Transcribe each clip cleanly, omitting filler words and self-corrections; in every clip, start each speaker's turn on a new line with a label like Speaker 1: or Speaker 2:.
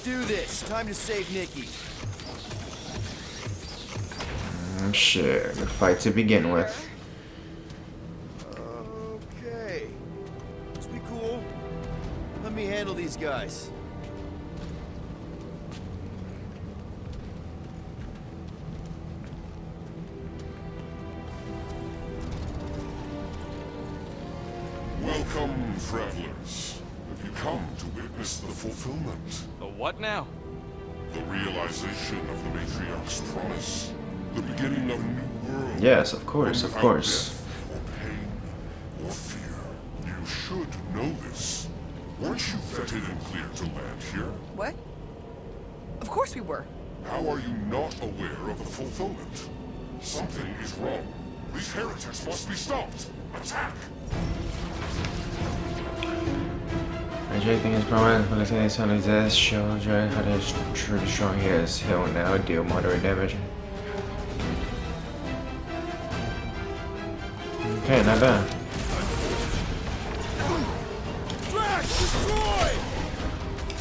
Speaker 1: do this. Time to save Nikki.
Speaker 2: Sure, good fight to begin with.
Speaker 1: Okay. Just be cool. Let me handle these guys.
Speaker 3: Welcome, travelers. Have you come to witness the fulfillment?
Speaker 4: The what now?
Speaker 3: The realization of the Matriarch's promise? The beginning of a new world?
Speaker 2: Yes, of course, of
Speaker 3: without
Speaker 2: course.
Speaker 3: death, or pain, or fear. You should know this. Weren't you vetted and cleared to land here?
Speaker 5: What? Of course we were.
Speaker 3: How are you not aware of the fulfillment? Something is wrong. These heretics must be stopped. Attack!
Speaker 2: Rejecting his promise, policing his son of death, shows how to destroy his. He will now deal moderate damage. Okay, not bad.
Speaker 1: Drax, destroy!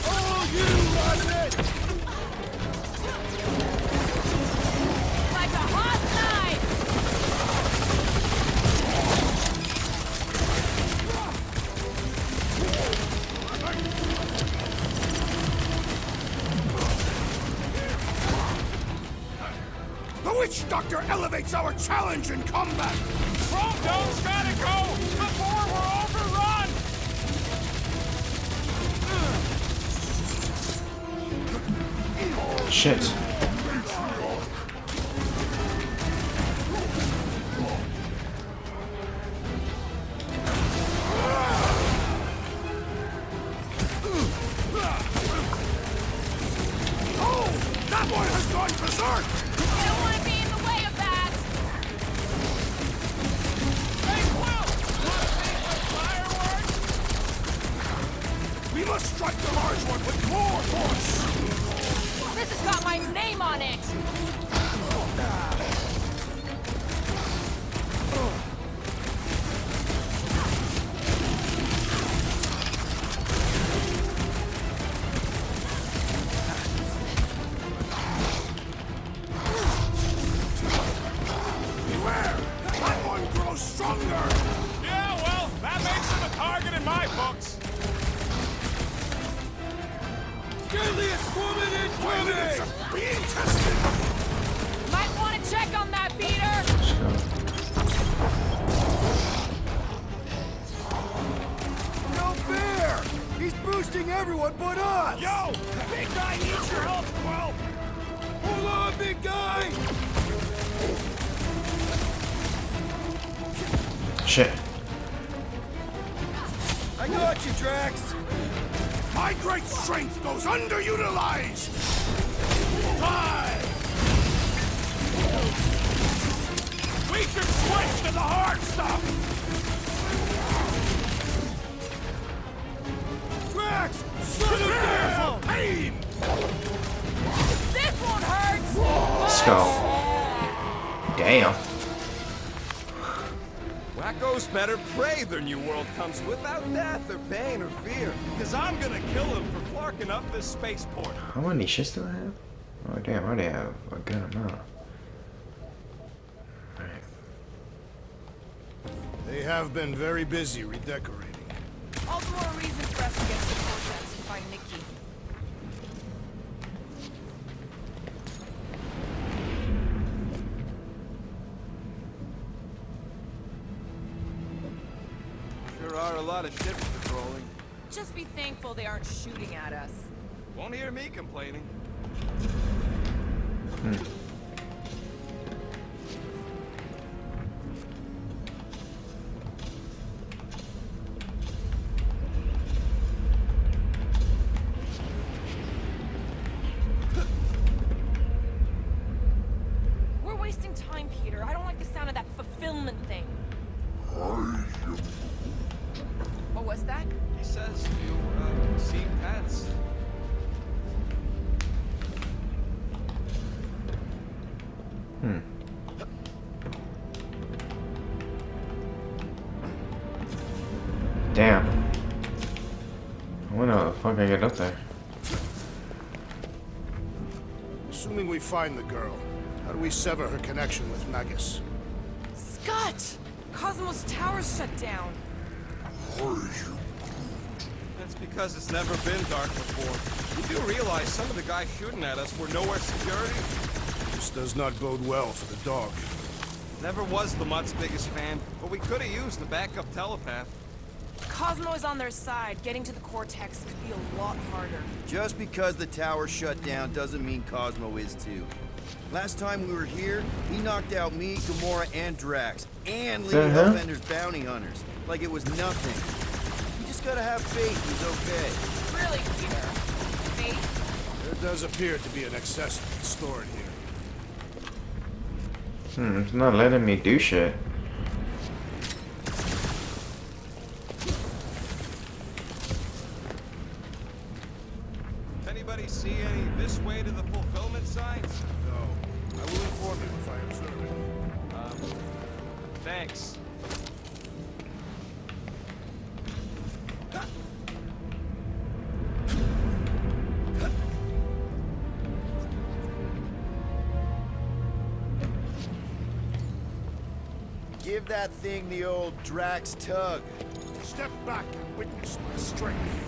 Speaker 1: All you, Rodman!
Speaker 6: Like a hot knife!
Speaker 1: The Witch Doctor elevates our challenge in combat!
Speaker 4: Proto's gotta go before we're overrun!
Speaker 2: Shit.
Speaker 1: Oh! That one has gone berserk!
Speaker 6: I don't want to be in the way of that!
Speaker 4: Hey, Will! Wanna see some fireworks?
Speaker 1: We must strike the large one with more force!
Speaker 6: This has got my name on it!
Speaker 1: Beware! That one grows stronger!
Speaker 4: Yeah, well, that makes him a target in my books.
Speaker 1: Deadliest woman incoming! Being tested!
Speaker 6: Might want to check on that beater!
Speaker 1: No fair! He's boosting everyone but us!
Speaker 4: Yo! Big guy needs your help, Will!
Speaker 1: Hold on, big guy!
Speaker 2: Shit.
Speaker 1: I got you, Drax! My great strength goes underutilized! Die!
Speaker 4: We should switch to the hard stuff!
Speaker 1: Drax! Shut him down! Pain!
Speaker 6: This one hurts!
Speaker 2: Let's go. Damn.
Speaker 1: Wacko's better pray their new world comes without death or pain or fear.
Speaker 4: Cause I'm gonna kill him for flarking up this spaceport.
Speaker 2: How many shits do I have? Oh damn, I already have a good amount. Alright.
Speaker 1: They have been very busy redecorating.
Speaker 5: All the more reason for us to get to the Vortex and find Nikki.
Speaker 1: Sure are a lot of ships patrolling.
Speaker 5: Just be thankful they aren't shooting at us.
Speaker 4: Won't hear me complaining.
Speaker 6: We're wasting time, Peter. I don't like the sound of that fulfillment thing.
Speaker 5: What was that?
Speaker 4: He says you, seem tense.
Speaker 2: Damn. I wonder how the fuck I get up there.
Speaker 7: Assuming we find the girl, how do we sever her connection with Magus?
Speaker 5: Scott! Cosmos Tower's shut down.
Speaker 4: That's because it's never been dark before. You do realize some of the guys shooting at us were nowhere security?
Speaker 7: This does not bode well for the dog.
Speaker 4: Never was the Mutt's biggest fan, but we could have used the backup telepath.
Speaker 5: Cosmo is on their side. Getting to the Cortex could be a lot harder.
Speaker 1: Just because the tower shut down doesn't mean Cosmo is too. Last time we were here, he knocked out me, Gamora, and Drax, and Lady Hellbender's bounty hunters, like it was nothing. You just gotta have faith he's okay.
Speaker 5: Really, Peter? Faith?
Speaker 7: There does appear to be an accessory stored here.
Speaker 2: It's not letting me do shit.
Speaker 4: Anybody see any this way to the fulfillment signs?
Speaker 7: No. I will inform you if I observe it.
Speaker 4: Thanks.
Speaker 1: Give that thing the old Drax tug.
Speaker 7: Step back and witness my strength.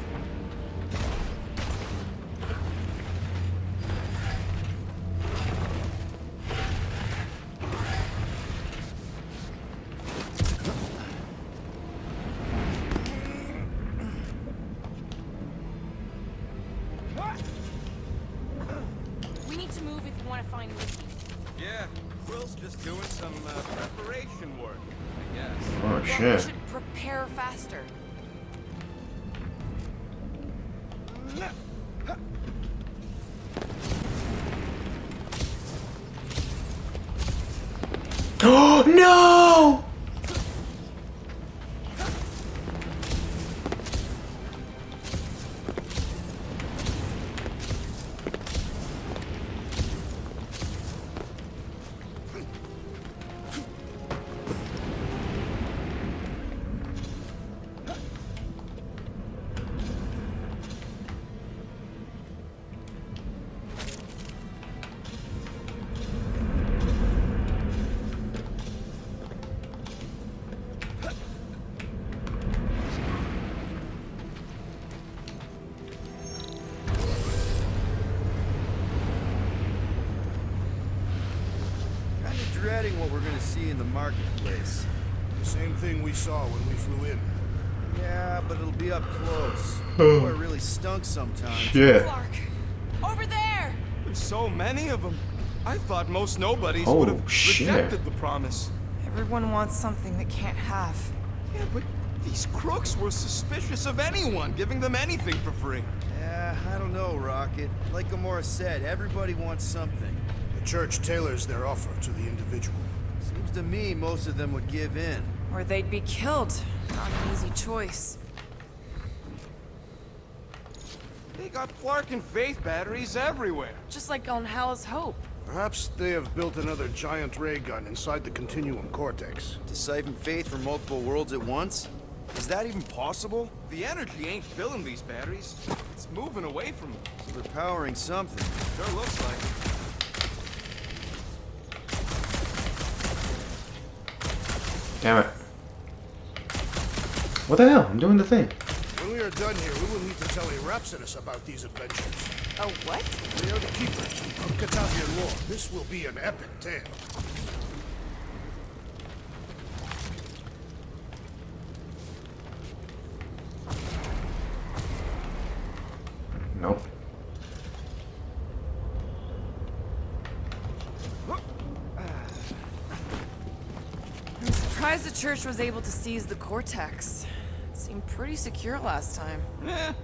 Speaker 6: We need to move if you want to find Ricky.
Speaker 4: Yeah, Will's just doing some preparation work, I guess.
Speaker 2: Oh
Speaker 6: Well, we
Speaker 2: shit.
Speaker 6: should prepare faster.
Speaker 2: Oh no!
Speaker 1: Dreading what we're gonna see in the marketplace.
Speaker 7: The same thing we saw when we flew in.
Speaker 1: Yeah, but it'll be up close. Boy, it really stunk sometimes.
Speaker 2: Shit.
Speaker 5: Clark! Over there!
Speaker 4: There's so many of them. I thought most nobodies
Speaker 2: Oh,
Speaker 4: would have
Speaker 2: shit.
Speaker 4: rejected the promise.
Speaker 5: Everyone wants something they can't have.
Speaker 4: Yeah, but these crooks were suspicious of anyone giving them anything for free.
Speaker 1: Yeah, I don't know, Rocket. Like Gamora said, everybody wants something.
Speaker 7: The church tailors their offer to the individual.
Speaker 1: Seems to me most of them would give in.
Speaker 5: Or they'd be killed. Not an easy choice.
Speaker 4: They got Flark and Faith batteries everywhere.
Speaker 5: Just like on Hal's Hope.
Speaker 7: Perhaps they have built another giant ray gun inside the Continuum Cortex.
Speaker 1: To siphon faith from multiple worlds at once? Is that even possible?
Speaker 4: The energy ain't filling these batteries. It's moving away from them.
Speaker 1: So they're powering something.
Speaker 4: Sure looks like it.
Speaker 2: Damn it. What the hell? I'm doing the thing.
Speaker 7: When we are done here, we will need to tell a Rhapsodus about these adventures.
Speaker 5: Oh, what?
Speaker 7: They are the keepers of Katavian lore. This will be an epic tale.
Speaker 2: Nope.
Speaker 5: I'm surprised the church was able to seize the Cortex. It seemed pretty secure last time.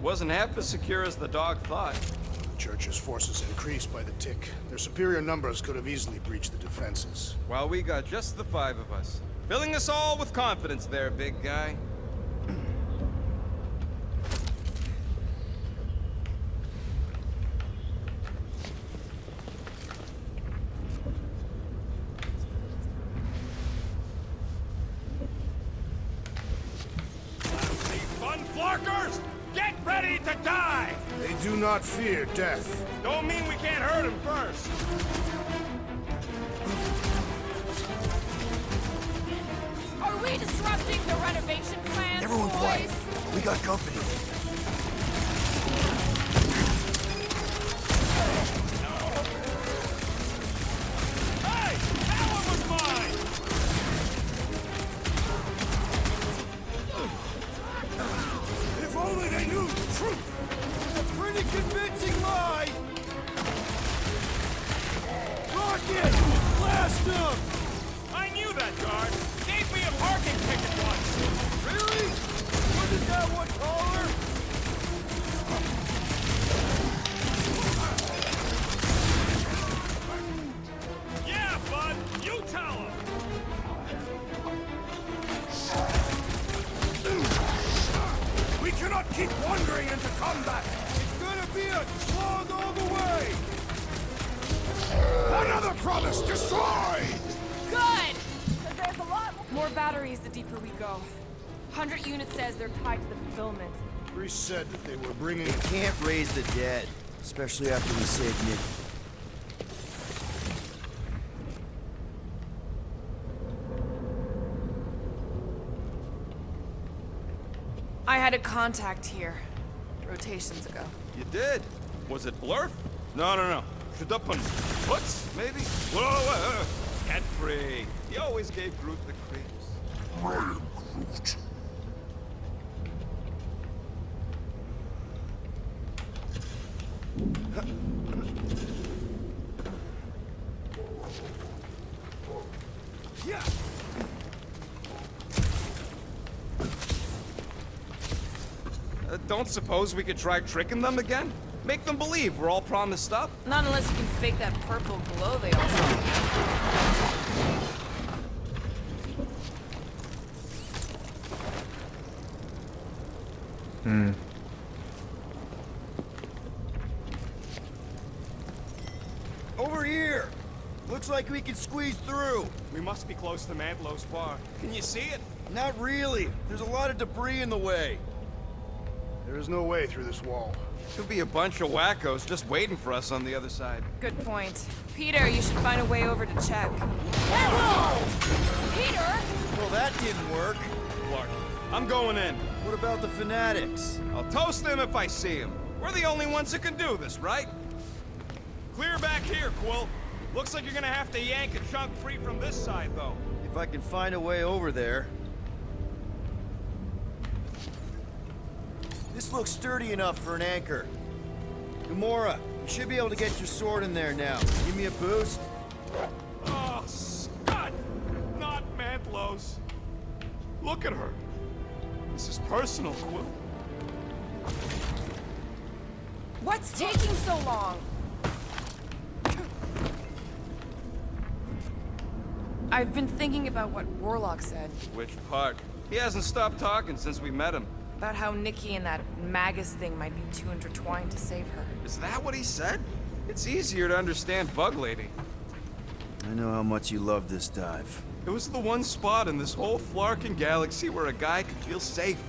Speaker 4: Wasn't half as secure as the dog thought.
Speaker 7: The church's forces increased by the tick. Their superior numbers could have easily breached the defenses.
Speaker 4: While we got just the 5 of us. Filling us all with confidence there, big guy. Fun Flarkers! Get ready to die!
Speaker 7: They do not fear death.
Speaker 4: Don't mean we can't hurt him first.
Speaker 6: Are we disrupting the renovation plans,
Speaker 1: Everyone
Speaker 6: boys?
Speaker 1: quiet. We got company.
Speaker 4: Hey! That one was mine!
Speaker 7: If only they knew the truth!
Speaker 1: It's a pretty convincing lie! Rocket! Blast him!
Speaker 4: I knew that guard. Gave me a parking ticket once.
Speaker 1: Really? Wasn't that what caller?
Speaker 4: Yeah, bud. You tell him.
Speaker 7: We cannot keep wandering into combat!
Speaker 1: It's gonna be a slog all the way!
Speaker 7: Another promise! Destroy!
Speaker 6: Good! Because there's a lot
Speaker 5: More batteries the deeper we go. 100 units says they're tied to the fulfillment.
Speaker 7: Priest said that they were bringing...
Speaker 1: Can't raise the dead, especially after we saved Nick.
Speaker 5: I had a contact here. Rotations ago.
Speaker 4: You did? Was it Blurf? No. Shudupun. What's maybe? Whoa. Cat free. He always gave Groot the creeps.
Speaker 3: Ryan Groot.
Speaker 1: Yeah!
Speaker 4: Don't suppose we could try tricking them again? Make them believe we're all promised up?
Speaker 5: Not unless you can fake that purple glow they all saw.
Speaker 1: Over here! Looks like we can squeeze through.
Speaker 4: We must be close to Mantlow's bar. Can you see it?
Speaker 1: Not really. There's a lot of debris in the way.
Speaker 7: There is no way through this wall.
Speaker 4: Could be a bunch of wackos just waiting for us on the other side.
Speaker 5: Good point. Peter, you should find a way over to check.
Speaker 6: Peter!
Speaker 1: Well, that didn't work.
Speaker 4: Clark, I'm going in.
Speaker 1: What about the fanatics?
Speaker 4: I'll toast them if I see them. We're the only ones that can do this, right? Clear back here, Quill. Looks like you're gonna have to yank a chunk free from this side, though.
Speaker 1: If I can find a way over there. This looks sturdy enough for an anchor. Gamora, you should be able to get your sword in there now. Give me a boost.
Speaker 4: Oh, Scott! Not Mantlow's. Look at her. This is personal, Quill.
Speaker 6: What's taking so long?
Speaker 5: I've been thinking about what Warlock said.
Speaker 4: Which part? He hasn't stopped talking since we met him.
Speaker 5: About how Nikki and that Magus thing might be too intertwined to save her.
Speaker 4: Is that what he said? It's easier to understand Bug Lady.
Speaker 1: I know how much you love this dive.
Speaker 4: It was the one spot in this whole Flarkin galaxy where a guy could feel safe.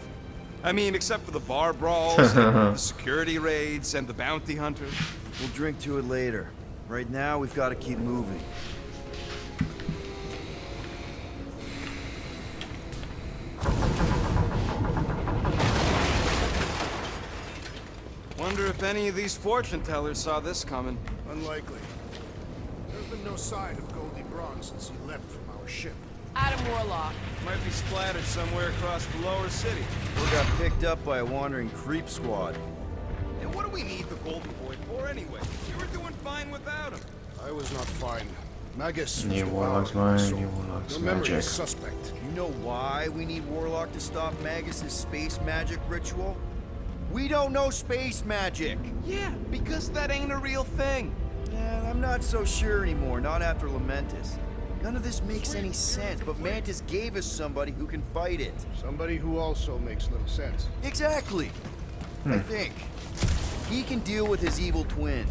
Speaker 4: I mean, except for the bar brawls, and the security raids, and the bounty hunters.
Speaker 1: We'll drink to it later. Right now, we've got to keep moving.
Speaker 4: Wonder if any of these fortune tellers saw this coming.
Speaker 7: Unlikely. There's been no sign of Goldie Braun since he left from our ship.
Speaker 5: Adam Warlock.
Speaker 4: Might be splattered somewhere across the lower city.
Speaker 1: We got picked up by a wandering creep squad.
Speaker 4: And what do we need the Golden Boy for anyway? You were doing fine without him.
Speaker 7: I was not fine. Magus was
Speaker 2: New Warlock's
Speaker 7: devouring my
Speaker 2: mine,
Speaker 7: soul.
Speaker 2: New Warlock's
Speaker 7: Your memory
Speaker 2: magic.
Speaker 7: is suspect.
Speaker 1: You know why we need Warlock to stop Magus's space magic ritual? We don't know space magic.
Speaker 4: Yeah, because that ain't a real thing.
Speaker 1: Yeah, I'm not so sure anymore, not after Lamentus. None of this makes any sense, but Mantis gave us somebody who can fight it.
Speaker 7: Somebody who also makes little sense.
Speaker 1: Exactly. I think. He can deal with his evil twin.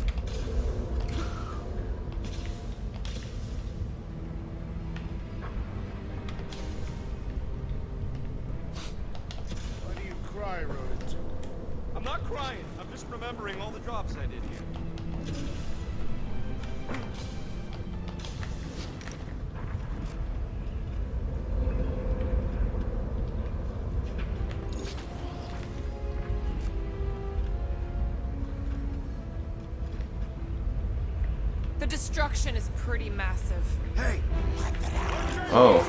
Speaker 7: Why do you cry, rodent?
Speaker 4: I'm not crying. I'm just remembering all the jobs I did here.
Speaker 5: The destruction is pretty massive.
Speaker 1: Hey,
Speaker 2: Oh.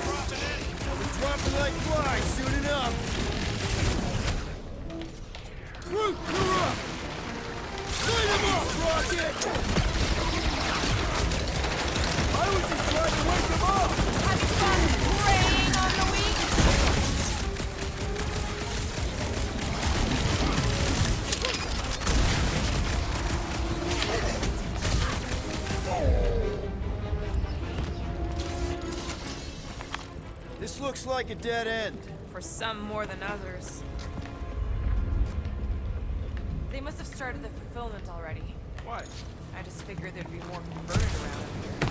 Speaker 1: they'll be dropping like flies soon enough. Root, you're up. Light him up, Rocket! I was just trying to wake them up.
Speaker 6: Having fun preying on the weak?
Speaker 1: This looks like a dead end.
Speaker 5: For some more than others. They must have started the fulfillment already.
Speaker 4: Why?
Speaker 5: I just figured there'd be more converted around up here.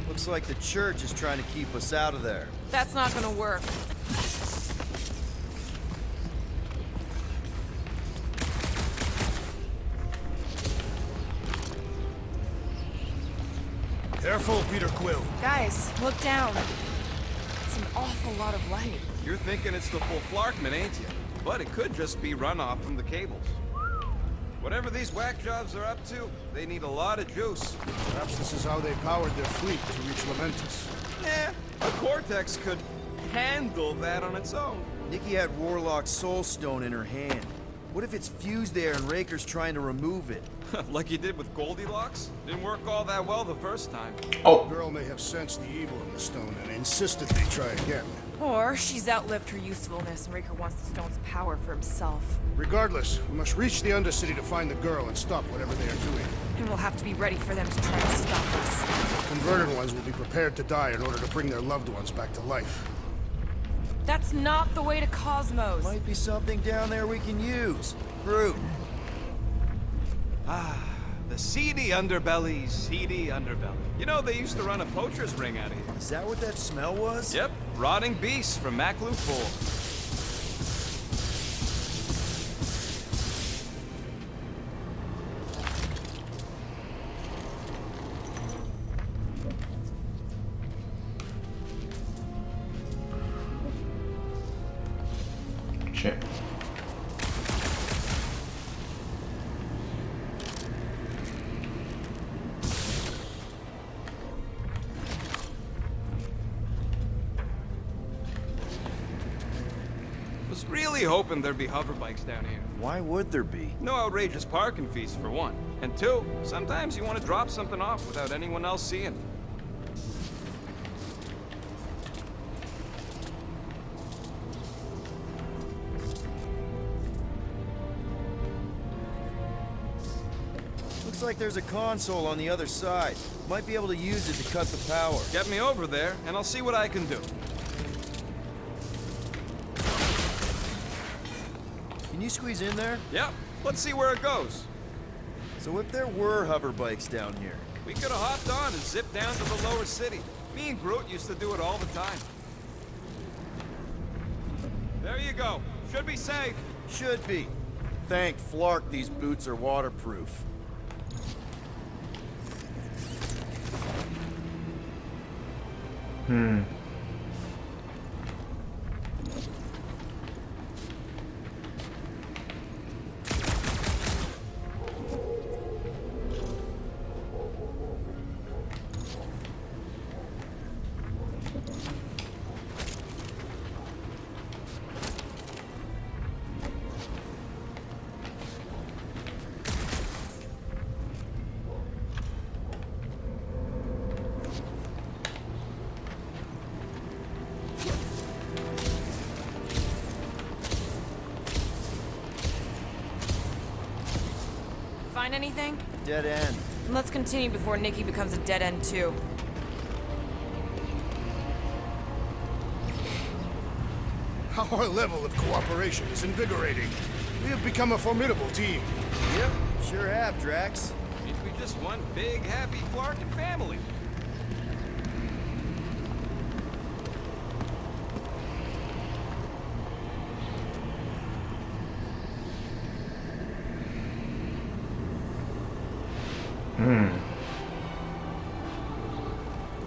Speaker 1: Looks like the church is trying to keep us out of there.
Speaker 5: That's not gonna work.
Speaker 7: Careful, Peter Quill.
Speaker 5: Guys, look down. It's an awful lot of light.
Speaker 4: You're thinking it's the full Flarkman, ain't you? But it could just be runoff from the cables. Whatever these whack jobs are up to, they need a lot of juice.
Speaker 7: Perhaps this is how they powered their fleet to reach Lamentus.
Speaker 4: Yeah, the Cortex could handle that on its own.
Speaker 1: Nikki had Warlock's soul stone in her hand. What if it's fused there and Raker's trying to remove it?
Speaker 4: Like you did with Goldilocks? Didn't work all that well the first time.
Speaker 2: Oh.
Speaker 7: The girl may have sensed the evil in the stone and insisted they try again.
Speaker 5: Or she's outlived her usefulness and Raker wants the stone's power for himself.
Speaker 7: Regardless, we must reach the Undercity to find the girl and stop whatever they are doing.
Speaker 5: And we'll have to be ready for them to try to stop us.
Speaker 7: Converted ones will be prepared to die in order to bring their loved ones back to life.
Speaker 5: That's not the way to Cosmos.
Speaker 1: Might be something down there we can use. Groot.
Speaker 4: The seedy underbelly, seedy underbelly. You know, they used to run a poacher's ring out of here.
Speaker 1: Is that what that smell was?
Speaker 4: Yep, rotting beasts from Maclu 4.
Speaker 2: Shit.
Speaker 4: Was really hoping there'd be hover bikes down here.
Speaker 1: Why would there be?
Speaker 4: No outrageous parking fees, for one. And two, sometimes you want to drop something off without anyone else seeing.
Speaker 1: Looks like there's a console on the other side. Might be able to use it to cut the power.
Speaker 4: Get me over there, and I'll see what I can do.
Speaker 1: Can you squeeze in there?
Speaker 4: Yep, let's see where it goes.
Speaker 1: So if there were hover bikes down here,
Speaker 4: We could have hopped on and zipped down to the lower city. Me and Groot used to do it all the time. There you go. Should be safe.
Speaker 1: should be. Thank Flark these boots are waterproof.
Speaker 5: Find anything?
Speaker 1: Dead end.
Speaker 5: And let's continue before Nikki becomes a dead end too.
Speaker 7: Our level of cooperation is invigorating. We have become a formidable team.
Speaker 1: Yep, sure have, Drax.
Speaker 4: Means we just one big, happy Flarkin family.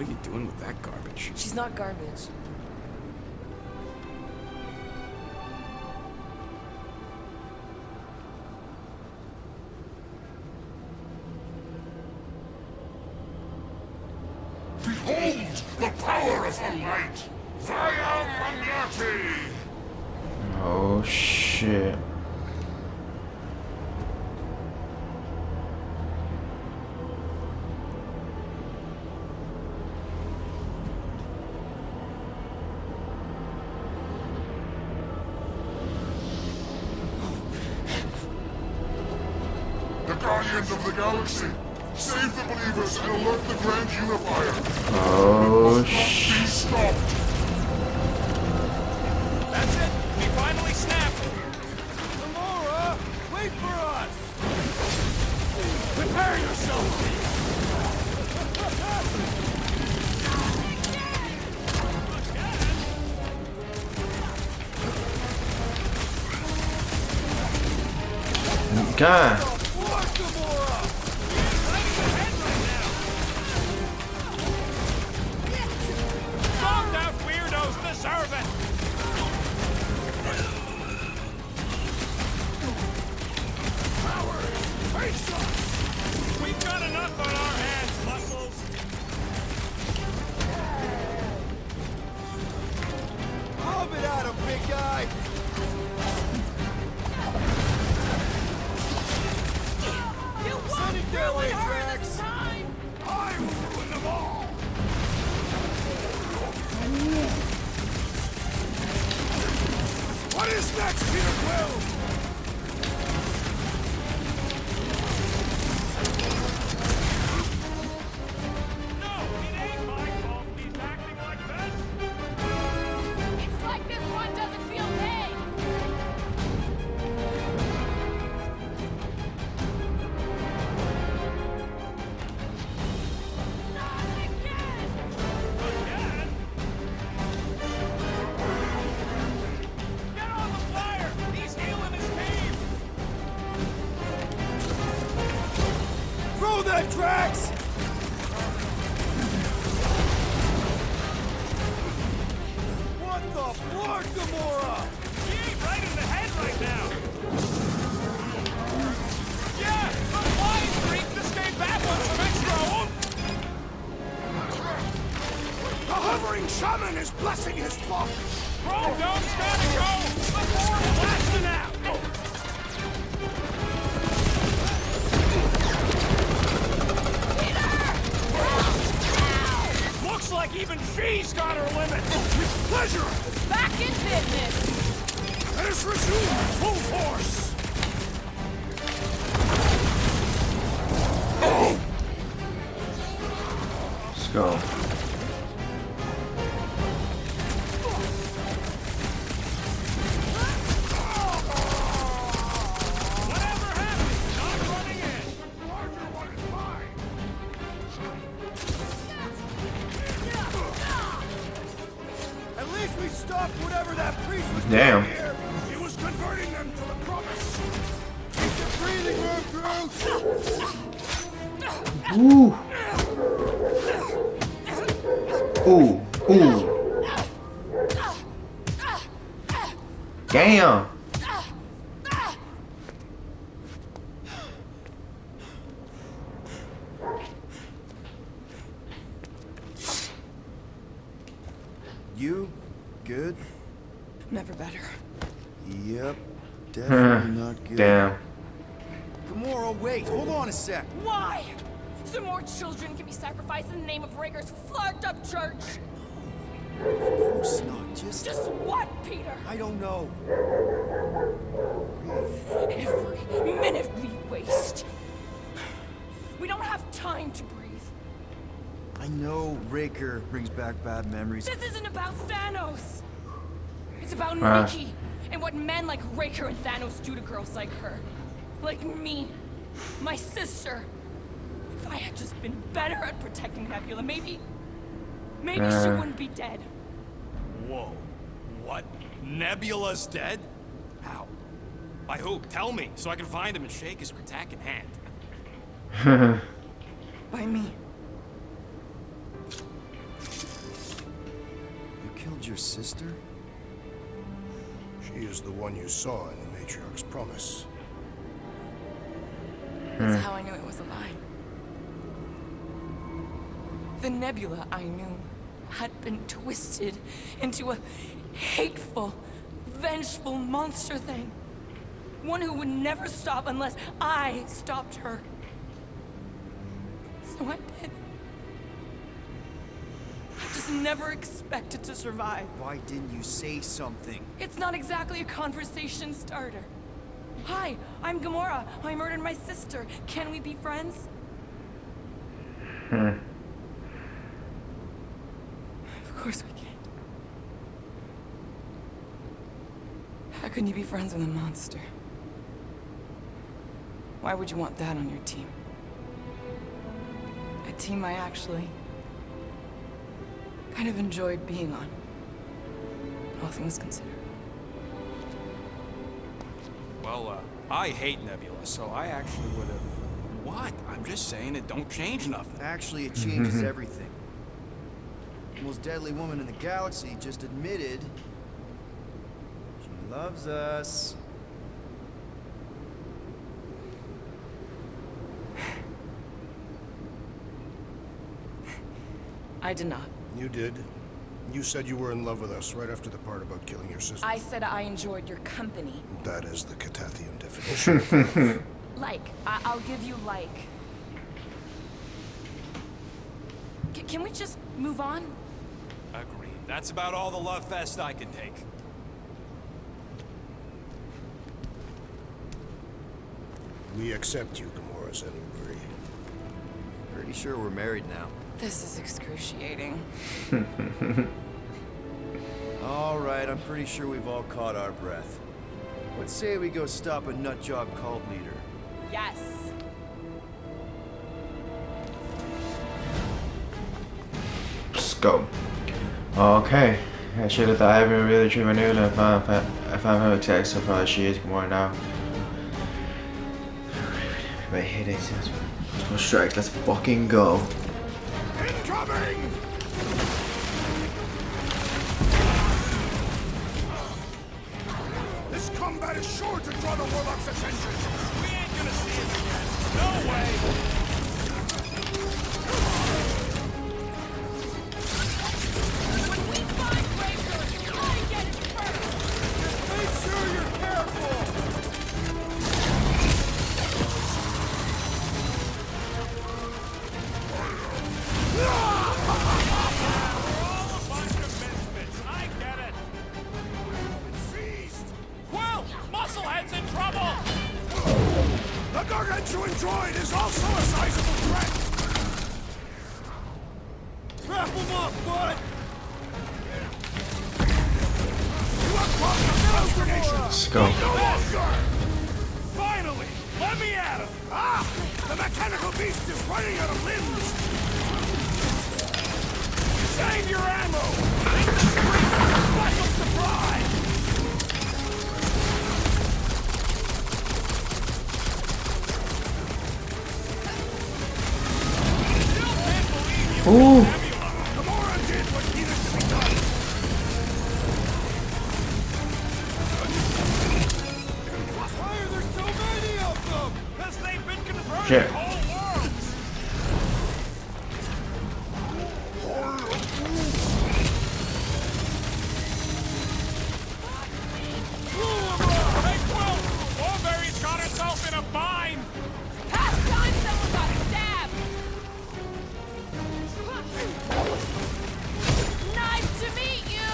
Speaker 4: What are you doing with that garbage?
Speaker 5: She's not garbage.
Speaker 3: Behold the power of the light! Via Magnati!
Speaker 2: Oh shit.
Speaker 3: The Guardians of the Galaxy! Save the believers and alert the Grand Unifier!
Speaker 2: Oh
Speaker 3: Be
Speaker 2: shit.
Speaker 3: stopped!
Speaker 4: That's it. We finally snapped.
Speaker 1: Gamora, wait for us!
Speaker 4: Prepare yourself.
Speaker 2: God.
Speaker 4: Bombed out weirdos deserve it. We've got enough on our hands, muscles.
Speaker 1: Lob it at him, big guy!
Speaker 6: You
Speaker 1: Send it their way, Drax!
Speaker 6: time!
Speaker 1: I will ruin them all! What is next, Peter Quill?
Speaker 4: No, it ain't my fault he's acting like this.
Speaker 6: It's like this one doesn't feel pain! Not again!
Speaker 4: Again? Get on the flyer! He's healing his cave!
Speaker 1: Throw that, Drax! What the fuck, Gamora?
Speaker 4: He ain't right in the head right now! Yeah, the flying freak just gave that one some extra oomph!
Speaker 1: The hovering shaman is blessing his flock!
Speaker 4: Chrome Dome's gotta go! The board's blasting out! Looks like even she's got her limit!
Speaker 1: With pleasure!
Speaker 6: Back in business!
Speaker 1: Let us resume full force!
Speaker 2: Let's go.
Speaker 4: Whatever happens, not running in!
Speaker 3: Larger one is mine!
Speaker 1: At least we stopped whatever that priest was
Speaker 2: Damn.
Speaker 1: doing here! He was converting them to the promise! Keep your breathing room, Groot!
Speaker 2: Ooh. Ooh. Ooh. Damn.
Speaker 1: You? Good?
Speaker 5: Never better.
Speaker 1: Yep. Definitely not good.
Speaker 2: Damn.
Speaker 1: Gamora, wait! Hold on a sec!
Speaker 6: Why? So more children can be sacrificed in the name of Rager's flarked up church!
Speaker 1: Of course not.
Speaker 6: Just what, Peter?
Speaker 1: I don't know.
Speaker 6: Every minute we waste. We don't have time to breathe.
Speaker 1: I know Raker brings back bad memories.
Speaker 6: This isn't about Thanos. It's about
Speaker 2: Ah.
Speaker 6: Nikki and what men like Raker and Thanos do to girls like her. Like me. My sister. If I had just been better at protecting Nebula, maybe she wouldn't be dead.
Speaker 4: Whoa. What? Nebula's dead? How? By who? Tell me, so I can find him and shake his attack in hand.
Speaker 5: By me.
Speaker 1: your sister?
Speaker 7: She is the one you saw in the Matriarch's promise.
Speaker 5: That's how I knew it was a lie. The nebula I knew had been twisted into a hateful, vengeful monster thing. One who would never stop unless I stopped her. So I did. I just never expected to survive.
Speaker 1: Why didn't you say something?
Speaker 5: It's not exactly a conversation starter. Hi, I'm Gamora. I murdered my sister. Can we be friends? Of course we can. How can you be friends with a monster? Why would you want that on your team? A team I actually kind of enjoyed being on, all things considered.
Speaker 4: Well, I hate Nebula, so I actually would have... What? I'm just saying it don't change nothing.
Speaker 1: Actually, it changes everything. The most deadly woman in the galaxy just admitted she loves us.
Speaker 5: I did not.
Speaker 7: You did. You said you were in love with us right after the part about killing your sister.
Speaker 5: I said I enjoyed your company.
Speaker 7: That is the Catathian definition.
Speaker 5: Like. I'll give you like. Can we just move on?
Speaker 4: Agreed. That's about all the love fest I can take.
Speaker 7: We accept you, Gamora Zenubri.
Speaker 1: Pretty sure we're married now.
Speaker 5: This is excruciating.
Speaker 1: All right, I'm pretty sure we've all caught our breath. Let's say we go stop a nutjob cult leader.
Speaker 5: Yes.
Speaker 2: Let's go. Okay. I should have thought I haven't really treated my new if I'm her exact so far she is more now. My headaches. Multiple strikes. Let's fucking go.
Speaker 7: Incoming! This combat is sure to draw the Warlock's attention.
Speaker 4: We ain't gonna see it again. No way!
Speaker 6: When we find Raker, I get it first!
Speaker 1: Just make sure you're careful!
Speaker 7: The gargantuan droid is also a sizable threat!
Speaker 1: Wrap him up, bud!
Speaker 7: You have brought the consternation!
Speaker 2: Let's go.
Speaker 7: No longer!
Speaker 4: Finally! Let me at him!
Speaker 7: Ah! The mechanical beast is running out of limbs!
Speaker 4: Save your ammo! Special surprise!
Speaker 2: Ooh.
Speaker 7: Gamora did what needed to be done!
Speaker 1: Why are there so many of them?
Speaker 4: Because they've been converting
Speaker 2: Shit.
Speaker 4: whole worlds! Hey, Quill! Warberry's got herself in a bind!
Speaker 6: Past time someone got stabbed! Nice to meet you!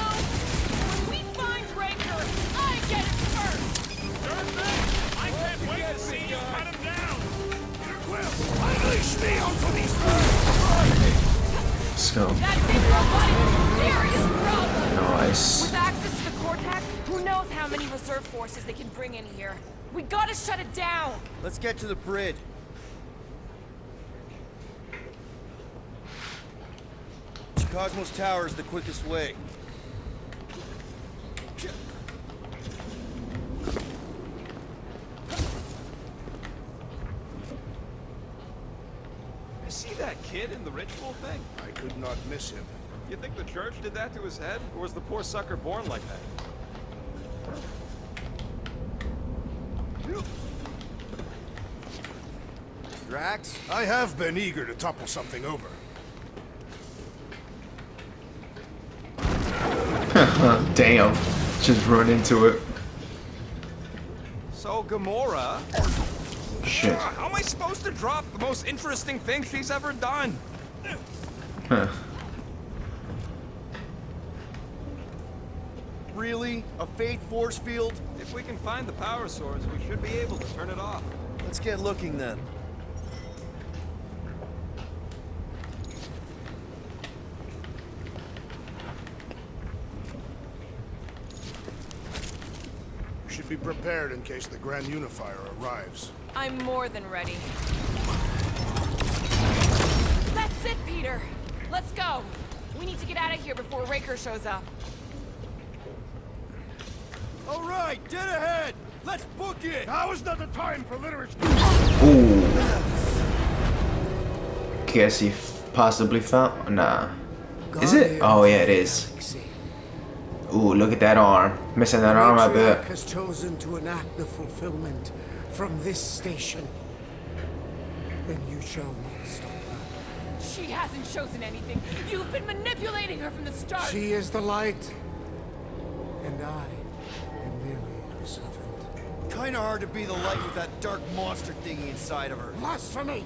Speaker 6: When we find Raker, I get it first!
Speaker 4: Sure thing! I can't wait to see you cut him down!
Speaker 7: Peter Quill, unleash me onto these birds!
Speaker 2: Let's go.
Speaker 6: That big robot is a serious problem!
Speaker 2: Nice.
Speaker 5: With access to the Cortex, who knows how many reserve forces they can bring in here. We gotta shut it down!
Speaker 1: Let's get to the bridge. Cosmos Tower is the quickest way.
Speaker 4: You see that kid in the ritual thing?
Speaker 7: I could not miss him.
Speaker 4: You think the church did that to his head? Or was the poor sucker born like that?
Speaker 1: Drax?
Speaker 7: I have been eager to topple something over.
Speaker 2: Damn. Just run into it.
Speaker 4: So, Gamora...
Speaker 2: Shit.
Speaker 4: How am I supposed to drop the most interesting thing she's ever done?
Speaker 2: Huh.
Speaker 1: Really? A fate force field?
Speaker 4: If we can find the power source, we should be able to turn it off.
Speaker 1: Let's get looking then.
Speaker 7: You should be prepared in case the Grand Unifier arrives.
Speaker 6: I'm more than ready. That's it, Peter. Let's go. We need to get out of here before Raker shows up.
Speaker 1: All right, dead ahead. Let's book it.
Speaker 7: Now is not the time for literature.
Speaker 2: Ooh. Guess he possibly found. Nah. Is it? Oh yeah, it is. Ooh, look at that arm. Missing that arm, I bet.
Speaker 8: has chosen to enact the fulfillment from this station. Then you shall not stop her.
Speaker 6: She hasn't chosen anything. You've been manipulating her from the start.
Speaker 8: She is the light, and I am merely her servant.
Speaker 1: Kinda hard to be the light with that dark monster thingy inside of her.
Speaker 8: Blasphemy!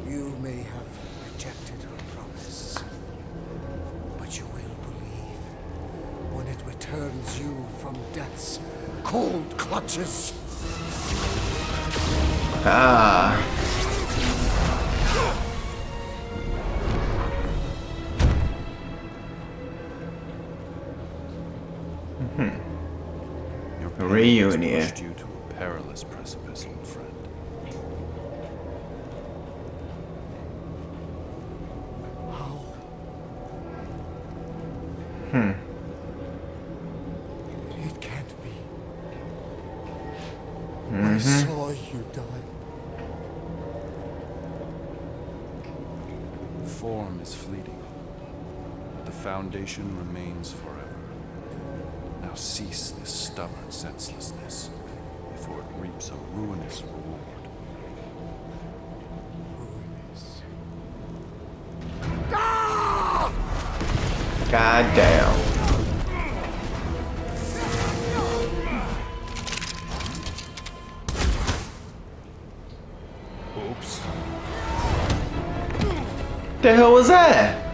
Speaker 8: You may have rejected her promise, but you will believe when it returns you from death's cold clutches.
Speaker 2: Ah.
Speaker 4: Your
Speaker 2: Reunion.
Speaker 4: pushed you to a perilous precipice, old friend.
Speaker 8: How? It can't be. I saw you die.
Speaker 4: Form is fleeting, but the foundation remains forever. Now cease this stubborn senselessness, before it reaps a ruinous reward.
Speaker 8: Ruinous.
Speaker 2: God damn.
Speaker 4: Oops.
Speaker 2: The hell was that?